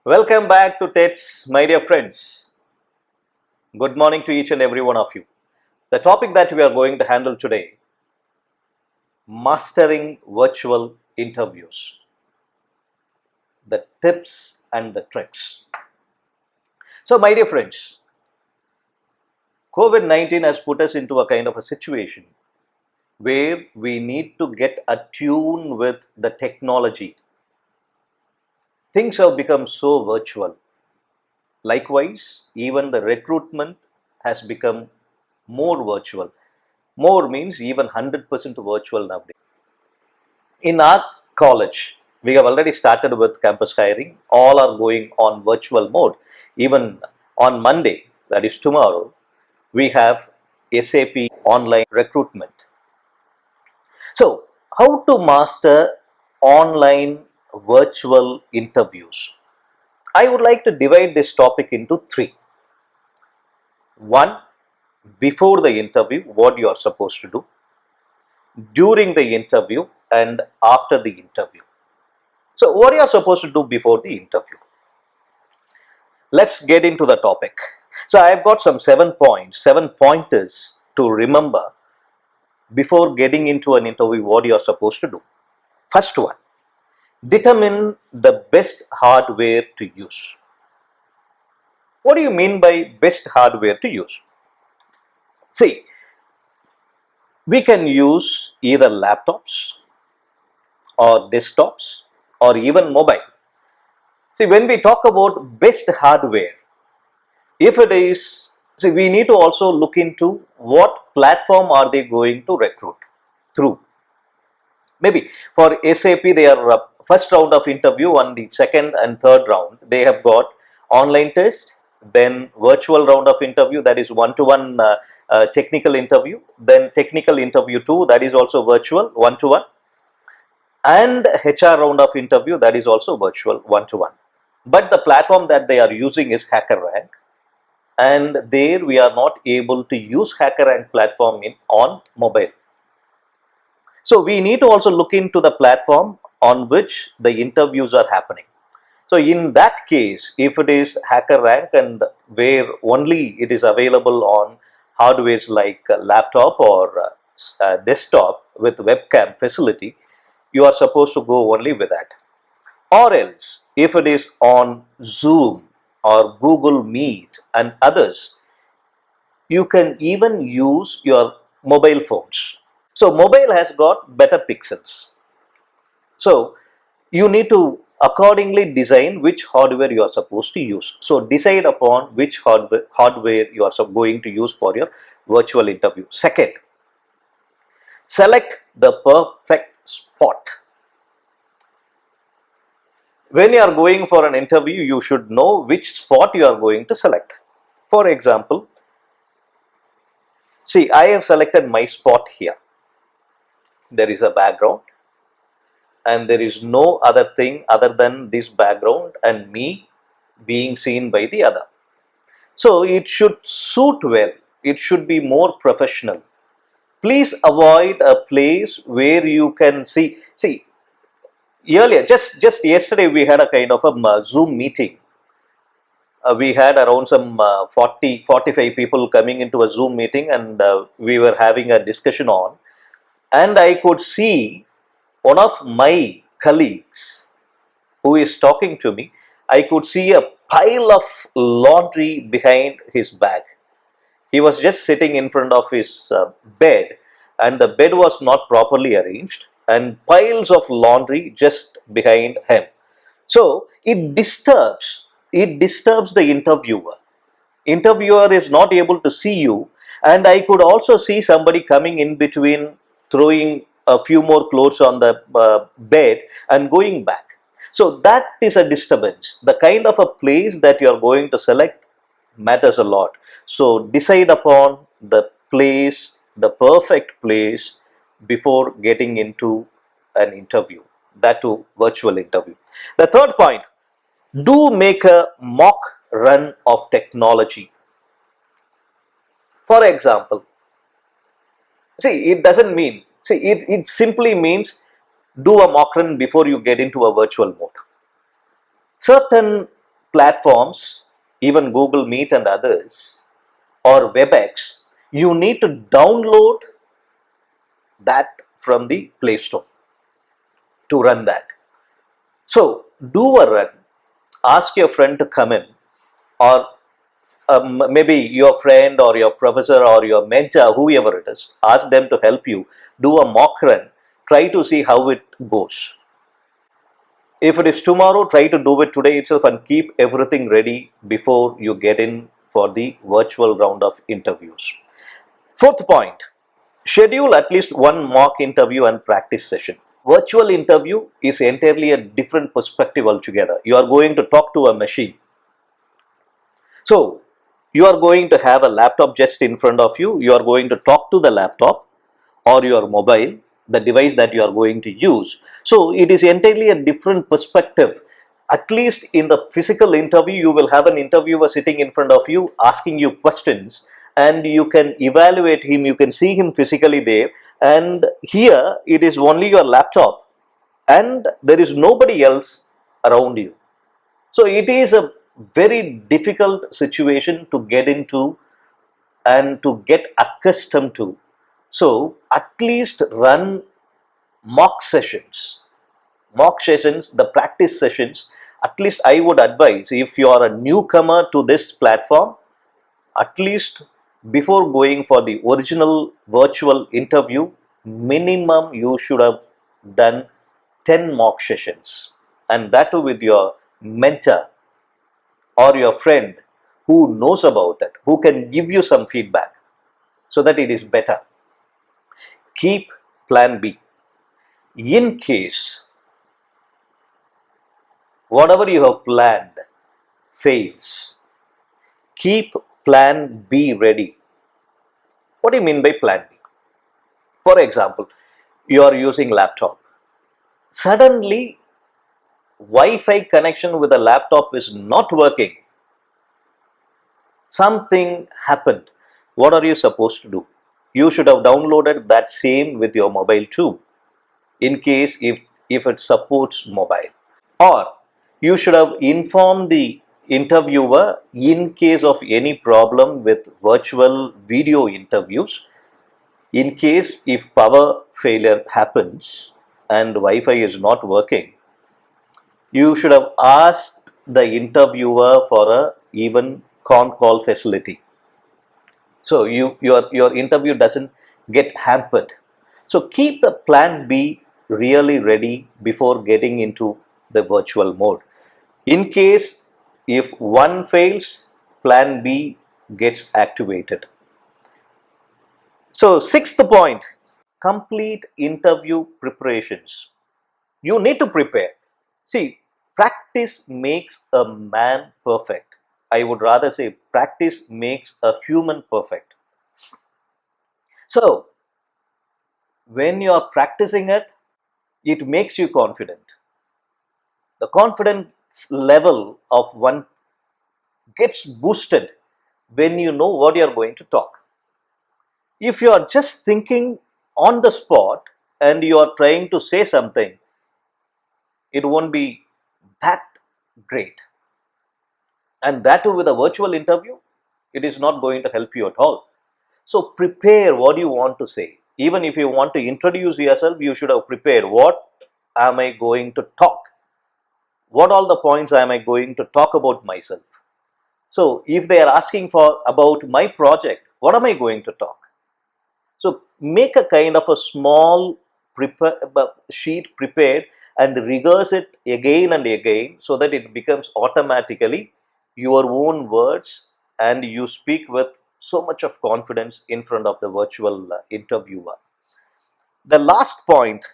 Welcome back to TEDs, my dear friends. Good morning to each and every one of you. The topic that we are going to handle today, mastering virtual interviews, the tips and the tricks. So, my dear friends, COVID-19 has put us into a kind of a situation where we need to get attuned with the technology. Things have become so virtual. Likewise, even the recruitment has become more virtual. More means even 100% virtual nowadays. In our college, we have already started with campus hiring. All are going on virtual mode. Even on Monday, that is tomorrow, we have SAP online recruitment. So, how to master online virtual interviews? I would like to divide this topic into three. One, before the interview, what you are supposed to do, during the interview, and after the interview. So, what you are supposed to do before the interview? Let's get into the topic. So, I have got some 7 points, 7 pointers to remember before getting into an interview, what you are supposed to do. First one, determine the best hardware to use. What do you mean by best hardware to use? See, we can use either laptops or desktops or even mobile. See, when we talk about best hardware, if it is, see, we need to also look into what platform are they going to recruit through. Maybe for SAP, they are first round of interview, on the second and third round, they have got online test, then virtual round of interview, that is one-to-one technical interview, then technical interview 2, that is also virtual, one-to-one, and HR round of interview, that is also virtual, one-to-one. But the platform that they are using is HackerRank, and there we are not able to use HackerRank platform on mobile. So we need to also look into the platform on which the interviews are happening. So in that case, if it is HackerRank and where only it is available on hardwares like laptop or desktop with webcam facility, you are supposed to go only with that. Or else, if it is on Zoom or Google Meet and others, you can even use your mobile phones. So mobile has got better pixels. So you need to accordingly design which hardware you are supposed to use. So decide upon which hardware you are going to use for your virtual interview. Second, select the perfect spot. When you are going for an interview, you should know which spot you are going to select. For example, see, I have selected my spot here. There is a background and there is no other thing other than this background and me being seen by the other. So it should suit well. It should be more professional. Please avoid a place where you can see. See, earlier, just yesterday, we had a kind of a Zoom meeting. We had around some 45 people coming into a Zoom meeting, and we were having a discussion on. And I could see one of my colleagues who is talking to me. I could see a pile of laundry behind his bag. He was just sitting in front of his bed, and the bed was not properly arranged, and piles of laundry just behind him. So it disturbs the interviewer. Interviewer is not able to see you, and I could also see somebody coming in between, throwing a few more clothes on the bed and going back. So that is a disturbance. The kind of a place that you are going to select matters a lot. So decide upon the place, the perfect place, before getting into an interview, that too virtual interview. The third point, do make a mock run of technology. For example, see, it doesn't mean, see, it simply means do a mock run before you get into a virtual mode. Certain platforms, even Google Meet and others, or WebEx, you need to download that from the Play Store to run that. So do a run, ask your friend to come in, or maybe your friend or your professor or your mentor, whoever it is, ask them to help you do a mock run. Try to see how it goes. If it is tomorrow, try to do it today itself and keep everything ready before you get in for the virtual round of interviews. Fourth point, schedule at least one mock interview and practice session. Virtual interview is entirely a different perspective altogether. You are going to talk to a machine. So you are going to have a laptop just in front of you. You are going to talk to the laptop or your mobile, the device that you are going to use. So it is entirely a different perspective. At least in the physical interview, you will have an interviewer sitting in front of you asking you questions, and you can evaluate him, you can see him physically there. And here it is only your laptop and there is nobody else around you. So it is a very difficult situation to get into and to get accustomed to. So at least run mock sessions, the practice sessions. At least I would advise, if you are a newcomer to this platform, at least before going for the original virtual interview, minimum you should have done 10 mock sessions, and that too with your mentor or your friend who knows about it, who can give you some feedback so that it is better. Keep plan B. In case whatever you have planned fails, keep plan B ready. What do you mean by plan B? For example, you are using laptop. Suddenly, Wi-Fi connection with the laptop is not working. Something happened. What are you supposed to do? You should have downloaded that same with your mobile too, in case if it supports mobile. Or you should have informed the interviewer in case of any problem with virtual video interviews. In case if power failure happens and Wi-Fi is not working, you should have asked the interviewer for a even con call facility. So your interview doesn't get hampered. So keep the plan B really ready before getting into the virtual mode. In case if one fails, plan B gets activated. So sixth point, complete interview preparations. You need to prepare. See, practice makes a man perfect. I would rather say practice makes a human perfect. So when you are practicing it, it makes you confident. The confidence level of one gets boosted when you know what you are going to talk. If you are just thinking on the spot and you are trying to say something, it won't be that great. And that too with a virtual interview, it is not going to help you at all. So prepare what you want to say. Even if you want to introduce yourself, you should have prepared. What am I going to talk? What all the points am I going to talk about myself? So if they are asking for about my project, what am I going to talk? So make a kind of a small sheet prepared and rehearse it again and again so that it becomes automatically your own words and you speak with so much of confidence in front of the virtual interviewer. The last point,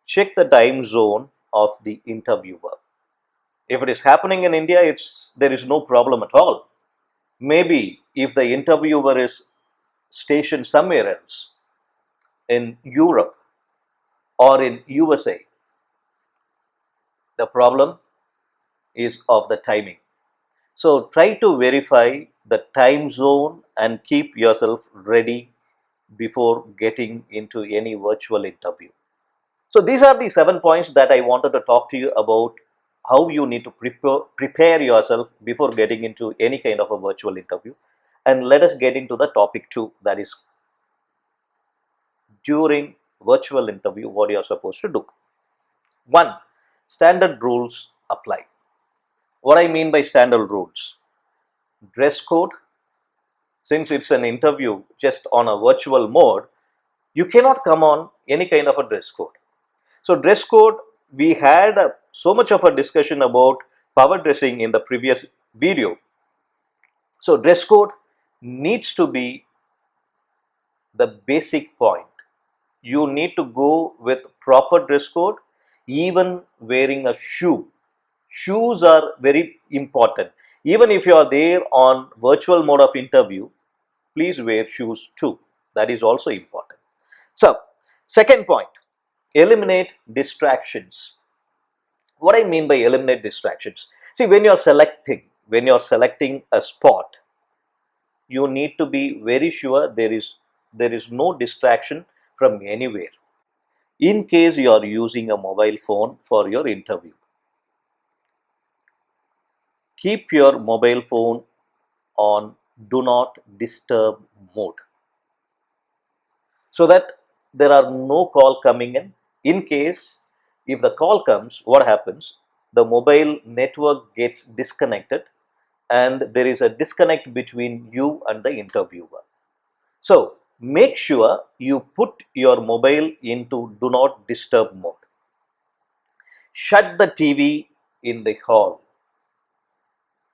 check the time zone of the interviewer. If it is happening in India, there is no problem at all. Maybe if the interviewer is stationed somewhere else, in Europe or in USA, the problem is of the timing. So try to verify the time zone and keep yourself ready before getting into any virtual interview. So these are the 7 points that I wanted to talk to you about how you need to prepare yourself before getting into any kind of a virtual interview. And let us get into the topic 2, that is during virtual interview what you are supposed to do. 1. Standard rules apply. What I mean by standard rules: dress code. Since it's an interview just on a virtual mode, you cannot come on any kind of a dress code. So dress code, we had so much of a discussion about power dressing in the previous video. So dress code needs to be the basic point. You need to go with proper dress code, even wearing a shoe. Shoes are very important. Even if you are there on virtual mode of interview, please wear shoes too. That is also important. So, second point, eliminate distractions. What I mean by eliminate distractions: see, when you're selecting a spot, you need to be very sure there is no distraction from anywhere. In case you are using a mobile phone for your interview, keep your mobile phone on do not disturb mode, so that there are no call coming in. In case if the call comes, what happens? The mobile network gets disconnected and there is a disconnect between you and the interviewer. So make sure you put your mobile into do not disturb mode. Shut the TV in the hall.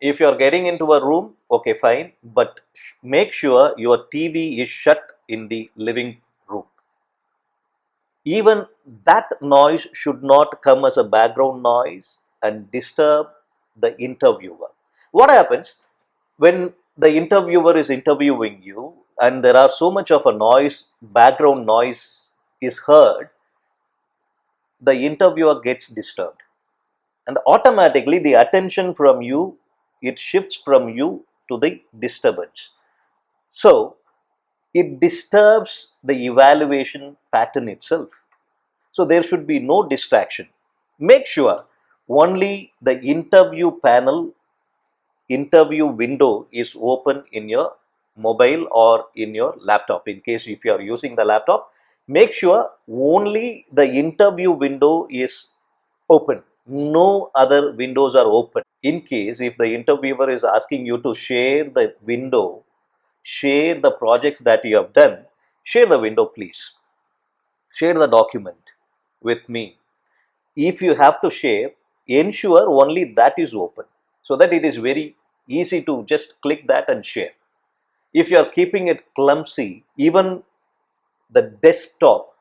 If you are getting into a room, okay, fine, but make sure your TV is shut in the living room. Even that noise should not come as a background noise and disturb the interviewer. What happens when the interviewer is interviewing you and there are so much of a noise, background noise is heard, the interviewer gets disturbed and automatically the attention from you, it shifts from you to the disturbance. So it disturbs the evaluation pattern itself. So there should be no distraction. Make sure only the interview window is open in your mobile or in your laptop. In case if you are using the laptop, make sure only the interview window is open. No other windows are open. In case if the interviewer is asking you to share the window, share the projects that you have done, share the window please. Share the document with me. If you have to share, ensure only that is open, so that it is very easy to just click that and share. If you are keeping it clumsy, even the desktop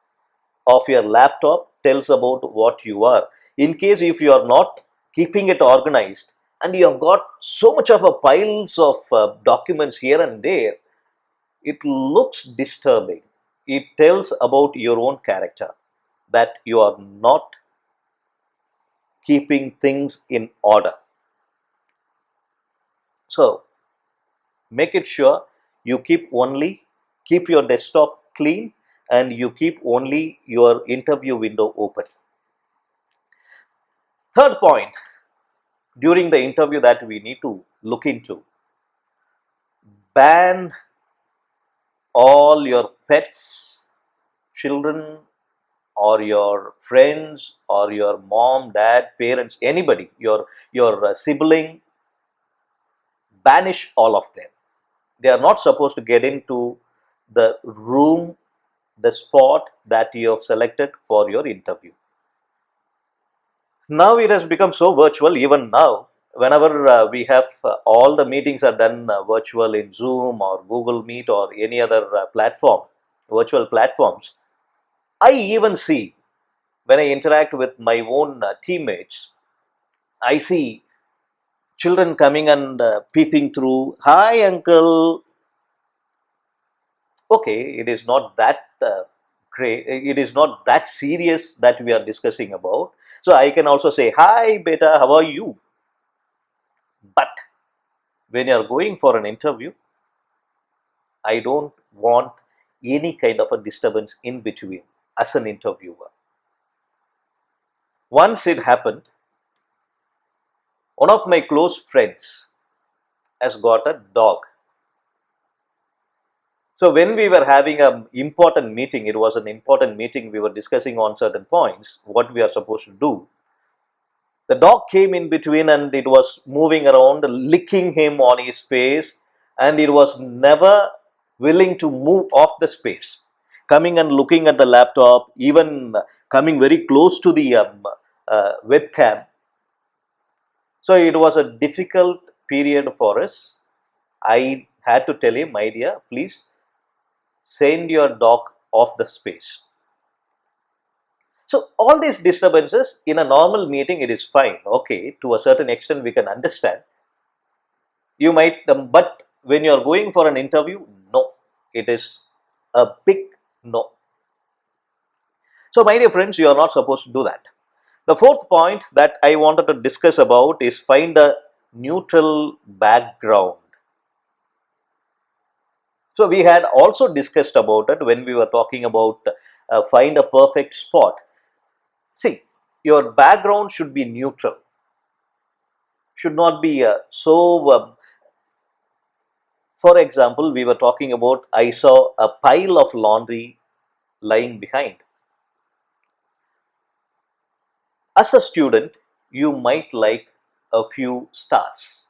of your laptop tells about what you are. In case if you are not keeping it organized and you have got so much of a piles of documents here and there, it looks disturbing. It tells about your own character, that you are not keeping things in order. So make it sure you keep your desktop clean and you keep only your interview window open. Third point during the interview that we need to look into: ban all your pets, children, or your friends, or your mom, dad, parents, anybody, your sibling. Banish all of them. They are not supposed to get into the room, the spot that you have selected for your interview. Now it has become so virtual. Even now, whenever we have all the meetings are done virtual in Zoom or Google Meet or any other virtual platforms. I even see, when I interact with my own teammates, I see children coming and peeping through. Hi, uncle. Okay, it is not that great. It is not that serious that we are discussing about. So I can also say, hi, beta, how are you? But when you are going for an interview, I don't want any kind of a disturbance in between as an interviewer. Once it happened, One of my close friends has got a dog. So when we were having an important meeting, it was an important meeting, we were discussing on certain points, what we are supposed to do. The dog came in between and it was moving around, licking him on his face, and it was never willing to move off the space. Coming and looking at the laptop, even coming very close to the webcam. So it was a difficult period for us. I had to tell him, my dear, please send your dog off the space. So all these disturbances in a normal meeting, it is fine. Okay, to a certain extent we can understand. You might, but when you are going for an interview, no, it is a big no. So my dear friends, you are not supposed to do that. The fourth point that I wanted to discuss about is find a neutral background. So we had also discussed about it when we were talking about find a perfect spot. See, your background should be neutral, should not be for example, we were talking about I saw a pile of laundry lying behind. As a student, you might like a few stars,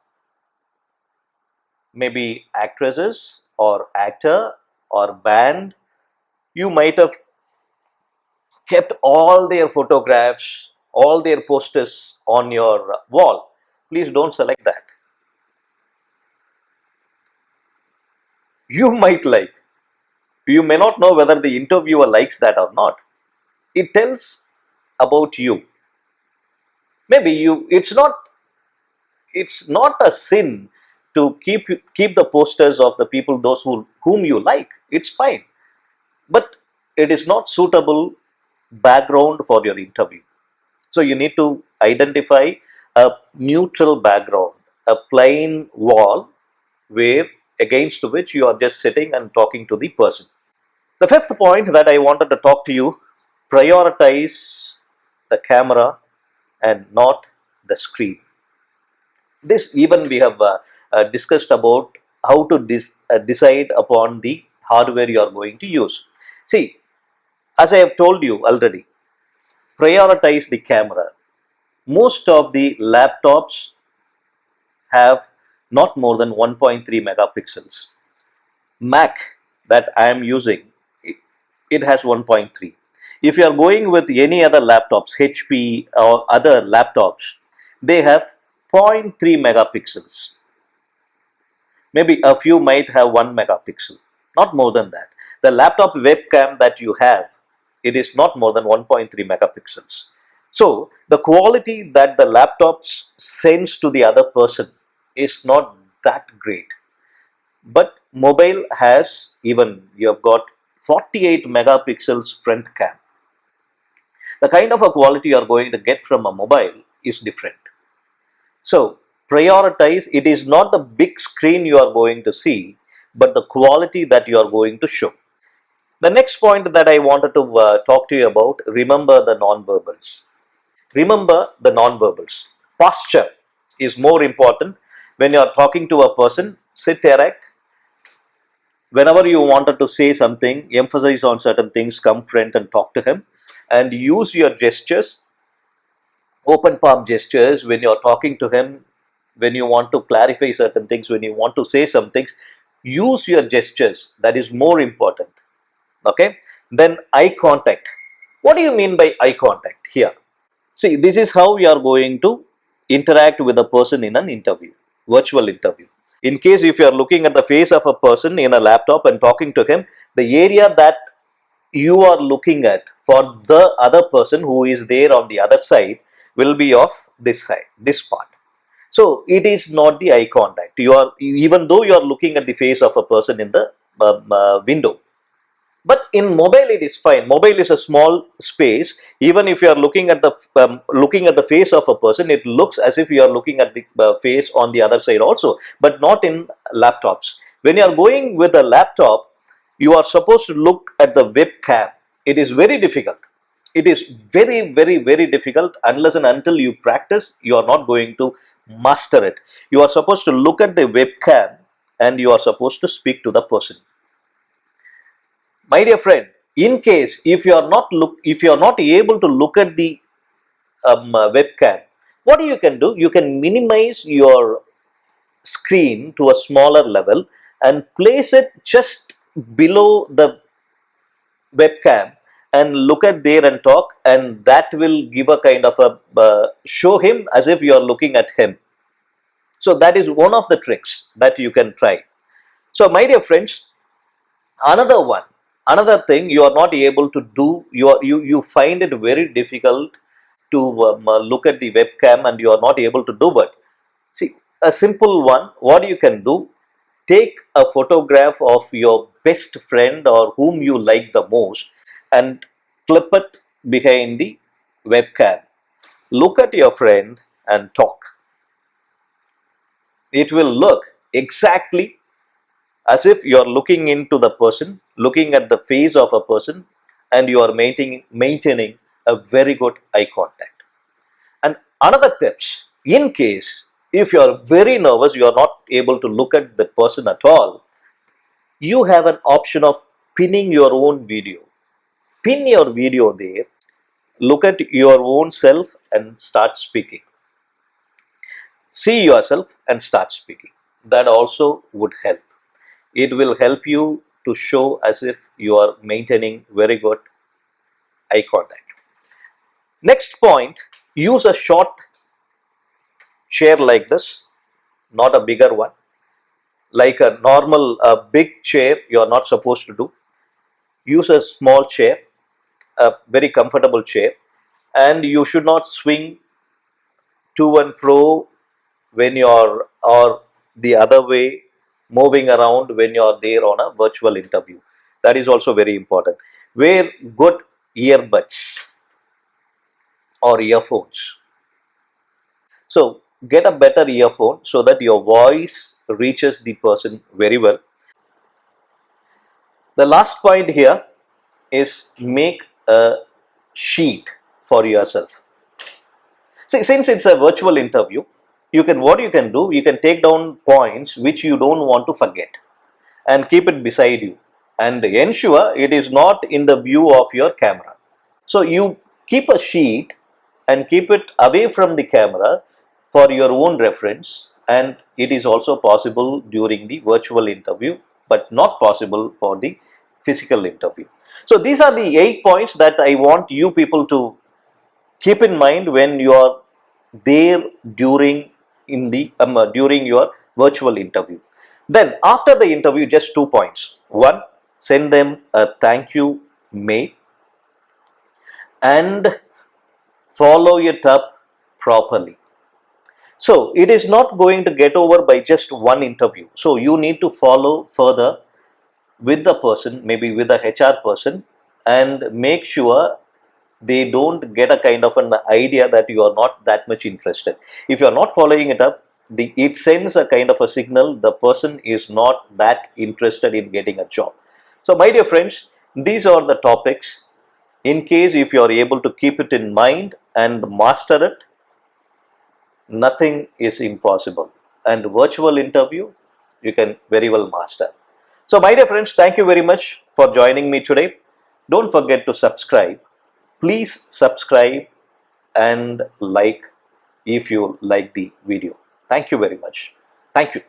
maybe actresses or actor or band. You might have kept all their photographs, all their posters on your wall. Please don't select that. You might like. You may not know whether the interviewer likes that or not. It tells about you. Maybe it's not a sin to keep the posters of the people those whom you like. It's fine. But it is not suitable background for your interview. So you need to identify a neutral background, a plain wall where against which you are just sitting and talking to the person. The fifth point that I wanted to talk to you, prioritize the camera and not the screen. This even we have discussed about how to decide upon the hardware you are going to use. See, as I have told you already, prioritize the camera. Most of the laptops have not more than 1.3 megapixels. Mac that I am using, it has 1.3. If you are going with any other laptops, HP or other laptops, they have zero point 0.3 megapixels. Maybe a few might have 1 megapixel, not more than that. The laptop webcam that you have, it is not more than 1.3 megapixels. So the quality that the laptop sends to the other person is not that great. But mobile has, even you have got 48 megapixels front cam. The kind of a quality you are going to get from a mobile is different. So prioritize, it is not the big screen you are going to see, but the quality that you are going to show. The next point that I wanted to talk to you about, remember the non-verbals. Remember the non-verbals. Posture is more important. When you are talking to a person, sit erect. Whenever you wanted to say something, emphasize on certain things, come front and talk to him, and use your gestures, open palm gestures when you are talking to him, when you want to clarify certain things, when you want to say some things, use your gestures. That is more important. Okay. Then eye contact. What do you mean by eye contact here? See, this is how you are going to interact with a person in an interview, virtual interview. In case if you are looking at the face of a person in a laptop and talking to him, the area that you are looking at for the other person who is there on the other side will be of this side, this part. So it is not the eye contact. You are, even though you are looking at the face of a person in the window. But in mobile it is fine. Mobile is a small space. Even if you are looking at the face of a person, it looks as if you are looking at the face on the other side also. But not in laptops. When you are going with a laptop, you are supposed to look at the webcam. It is very difficult. It is very, very, very difficult. Unless and until you practice, you are not going to master it. You are supposed to look at the webcam and you are supposed to speak to the person. My dear friend, in case if you are not able to look at the webcam, what you can do, you can minimize your screen to a smaller level and place it just below the webcam and look at there and talk, and that will give a kind of a show him as if you are looking at him. So that is one of the tricks that you can try. So my dear friends, another thing you are not able to do, you find it very difficult to look at the webcam and you are not able to do it. See, a simple one, what you can do, take a photograph of your best friend or whom you like the most and clip it behind the webcam. Look at your friend and talk. It will look exactly as if you are looking into the person, looking at the face of a person, and you are maintaining a very good eye contact. And another tips, in case if you are very nervous, you are not able to look at the person at all, you have an option of pinning your own video. Pin your video there, look at your own self and start speaking. See yourself and start speaking. That also would help. It will help you to show as if you are maintaining very good eye contact. Next point, use a short chair like this, not a bigger one. Like a normal big chair, you are not supposed to do. Use a small chair, a very comfortable chair, and you should not swing to and fro when you are, or the other way, moving around when you are there on a virtual interview. That is also very important. Wear good earbuds or earphones. So get a better earphone so that your voice reaches the person very well. The last point here is make a sheet for yourself. See, since it's a virtual interview, what you can do, you can take down points which you don't want to forget and keep it beside you and ensure it is not in the view of your camera. So you keep a sheet and keep it away from the camera for your own reference, and it is also possible during the virtual interview but not possible for the physical interview. So these are the 8 points that I want you people to keep in mind when you are there during your virtual interview. Then after the interview, just 2 points. One, send them a thank you mail and follow it up properly. So it is not going to get over by just one interview. So you need to follow further with the person, maybe with the HR person, and make sure they don't get a kind of an idea that you are not that much interested. If you are not following it up, it sends a kind of a signal the person is not that interested in getting a job. So my dear friends, these are the topics. In case if you are able to keep it in mind and master it, nothing is impossible. And virtual interview, you can very well master. So my dear friends, thank you very much for joining me today. Don't forget to subscribe. Please subscribe and like if you like the video. Thank you very much. Thank you.